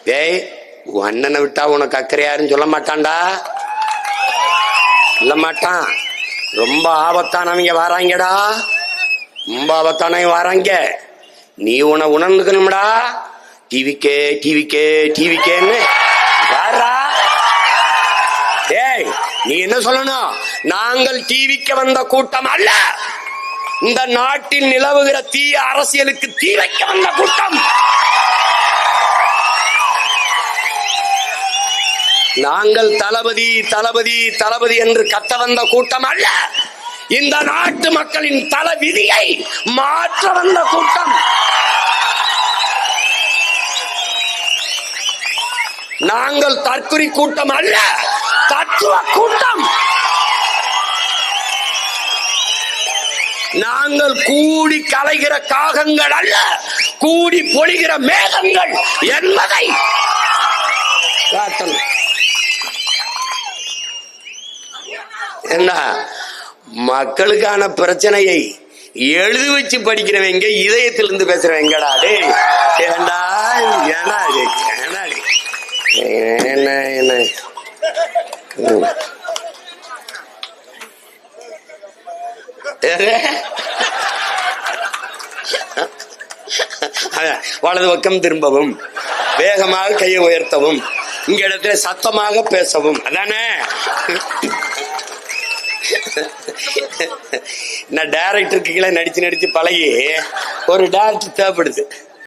டேய், உன் அண்ணனை விட்டா உனக்கு அக்கறை யாருன்னு சொல்ல மாட்டான்டா, சொல்ல மாட்டான். ரொம்ப ஆபத்தானவங்க வாராங்கடா, ரொம்ப ஆபத்தானவங்க வாராங்க. நீ உன உணர்ந்துக்கணும்டா. டிவிக்கே டிவிக்கே டிவிக்கேன்னு வாரா. டேய், நீ என்ன சொல்லணும்? நாங்கள் டிவிக்கு வந்த கூட்டம் அல்ல, இந்த நாட்டில் நிலவுகிற தீய அரசியலுக்கு தீ வைக்க வந்த கூட்டம். நாங்கள் தளபதி தளபதி தளபதி என்று கத்த வந்த கூட்டம் அல்ல, இந்த நாட்டு மக்களின் தல விதியை மாற்ற வந்த கூட்டம். நாங்கள் தற்குறி கூட்டம் அல்ல, தத்துவ கூட்டம். நாங்கள் கூடி கலைகிற காகங்கள் அல்ல, கூடி பொழிகிற மேகங்கள் என்பதை காட்டணும். என்ன, மக்களுக்கான பிரச்சனையை எழுதி வச்சு படிக்கிறவங்க இதயத்திலிருந்து பேசுறவங்கடா. டே ஏண்டா, ஏன்னா என்ன என்ன வலது பக்கம் திரும்பவும், வேகமாக கையை உயர்த்தவும், இங்க இடத்துல சத்தமாக பேசவும், அதானே? நான் டைரக்டருக்கு கீழே நடிச்சு நடிச்சு பழகி ஒரு டைரக்டர் தேவைப்படுது.